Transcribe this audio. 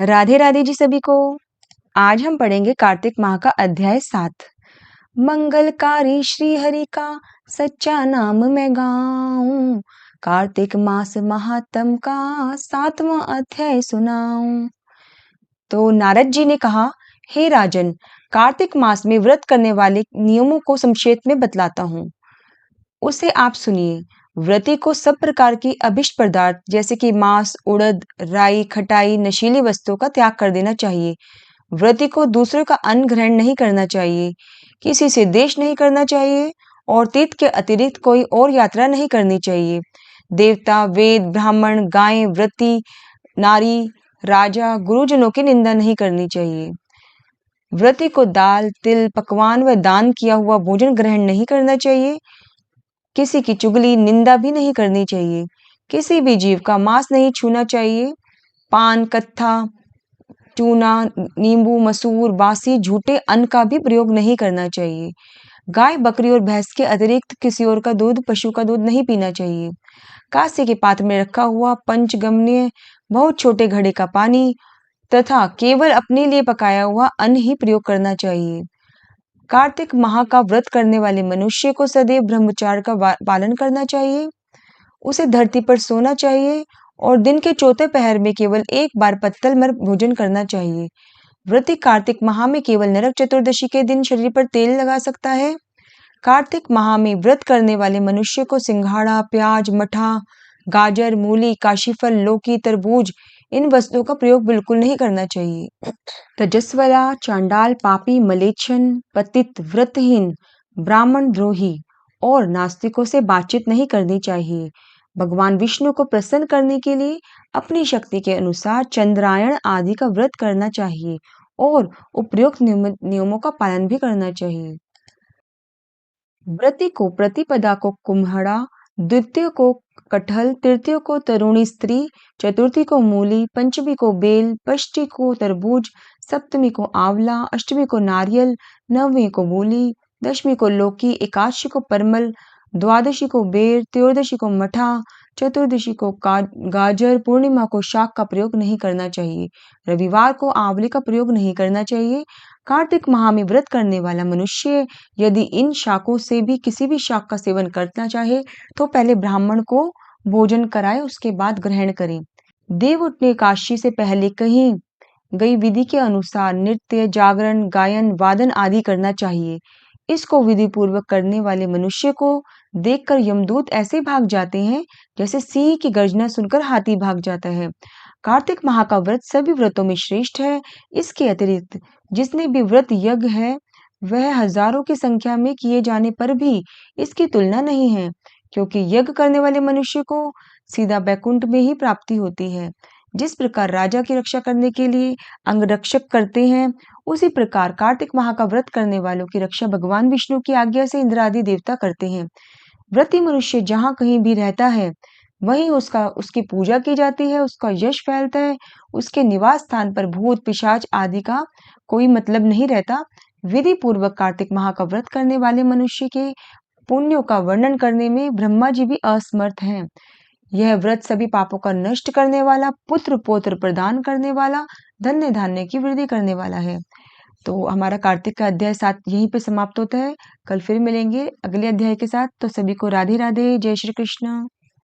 राधे राधे जी सभी को। आज हम पढ़ेंगे कार्तिक माह का अध्याय 7। मंगलकारी श्री हरि का सच्चा नाम मैं गाऊं, कार्तिक मास महात्म का 7वां अध्याय सुनाऊं। तो नारद जी ने कहा, हे राजन, कार्तिक मास में व्रत करने वाले नियमों को संक्षेप में बतलाता हूँ, उसे आप सुनिए। व्रती को सब प्रकार की अभिष्ट पदार्थ जैसे कि मांस, उड़द, राई, खटाई, नशीली वस्तुओं का त्याग कर देना चाहिए। व्रती को दूसरों का अन्न ग्रहण नहीं करना चाहिए, किसी से द्वेष नहीं करना चाहिए और तीर्थ के अतिरिक्त कोई और यात्रा नहीं करनी चाहिए। देवता, वेद, ब्राह्मण, गाय, व्रती, नारी, राजा, गुरुजनों की निंदा नहीं करनी चाहिए। व्रती को दाल, तिल, पकवान व दान किया हुआ भोजन ग्रहण नहीं करना चाहिए। किसी की चुगली, निंदा भी नहीं करनी चाहिए। किसी भी जीव का मांस नहीं छूना चाहिए। पान, कत्था, चूना, नींबू, मसूर, बासी, झूठे अन्न का भी प्रयोग नहीं करना चाहिए। गाय, बकरी और भैंस के अतिरिक्त किसी और का दूध, पशु का दूध नहीं पीना चाहिए। कांसे के पात्र में रखा हुआ पंचगम्य बहुत छोटे घड़े का पानी तथा केवल अपने लिए पकाया हुआ अन्न ही प्रयोग करना चाहिए। कार्तिक माह का व्रत करने वाले मनुष्य को सदैव ब्रह्मचर्य का पालन करना चाहिए। उसे धरती पर सोना चाहिए और दिन के चौथे पहर में केवल एक बार पत्तल मर भोजन करना चाहिए। व्रती कार्तिक माह में केवल नरक चतुर्दशी के दिन शरीर पर तेल लगा सकता है। कार्तिक माह में व्रत करने वाले मनुष्य को सिंघाड़ा, प्याज, मठा, गाजर, मूली, काशीफल, लौकी, तरबूज इन वस्तुओं का प्रयोग बिल्कुल नहीं करना चाहिए। तजस्वला, चांडाल, पापी, मलेच्छन, पतित, व्रतहीन, ब्राह्मण द्रोही और नास्तिकों से बातचीत नहीं करनी चाहिए। भगवान विष्णु को प्रसन्न करने के लिए अपनी शक्ति के अनुसार चंद्रायण आदि का व्रत करना चाहिए और उपयुक्त नियमों का पालन भी करना चाहिए। व्रती को प्रतिपदा को कुम्हड़ा, द्वितीय को कटहल, तृतीय को तरुणी स्त्री, चतुर्थी को मूली, पंचमी को बेल, षष्ठी को तरबूज, सप्तमी को आंवला, अष्टमी को नारियल, नवमी को मूली, दशमी को लौकी, एकादशी को परमल, द्वादशी को बेर, त्रयोदशी को मठा, चतुर्दशी को गाजर, पूर्णिमा को शाक का प्रयोग नहीं करना चाहिए। रविवार को आंवले का प्रयोग नहीं करना चाहिए। कार्तिक माह में व्रत करने वाला मनुष्य यदि इन शाकों से भी किसी भी शाक का सेवन करना चाहे तो पहले ब्राह्मण को भोजन कराए, उसके बाद ग्रहण करें। देव उठने काशी से पहले कहीं गई विधि के अनुसार नृत्य, जागरण, गायन, वादन आदि करना चाहिए। इसको विधि पूर्वक करने वाले मनुष्य को देखकर यमदूत ऐसे भाग जाते हैं जैसे सिंह की गर्जना सुनकर हाथी भाग जाता है। कार्तिक माह का व्रत सभी व्रतों में श्रेष्ठ है। इसके अतिरिक्त जिसने भी व्रत यज्ञ है वह हजारों की संख्या में किए जाने पर भी इसकी तुलना नहीं है, क्योंकि यज्ञ करने वाले मनुष्य को सीधा बैकुंठ में ही प्राप्ति होती है। जिस प्रकार राजा की रक्षा करने के लिए अंगरक्षक करते हैं, उसी प्रकार कार्तिक माह का व्रत करने वालों की रक्षा भगवान विष्णु की आज्ञा से इंद्र आदि देवता करते हैं। व्रती मनुष्य जहाँ कहीं भी रहता है वहीं उसकी पूजा की जाती है, उसका यश फैलता है। उसके निवास स्थान पर भूत, पिशाच आदि का कोई मतलब नहीं रहता। विधि पूर्वक कार्तिक माह का व्रत करने वाले मनुष्य के पुण्यों का वर्णन करने में ब्रह्मा जी भी असमर्थ हैं। यह व्रत सभी पापों का नष्ट करने वाला, पुत्र पौत्र प्रदान करने वाला, धन्य धान्य की वृद्धि करने वाला है। तो हमारा कार्तिक का अध्याय 7 यहीं पे समाप्त होता है। कल फिर मिलेंगे अगले अध्याय के साथ। तो सभी को राधे राधे, जय श्री कृष्ण।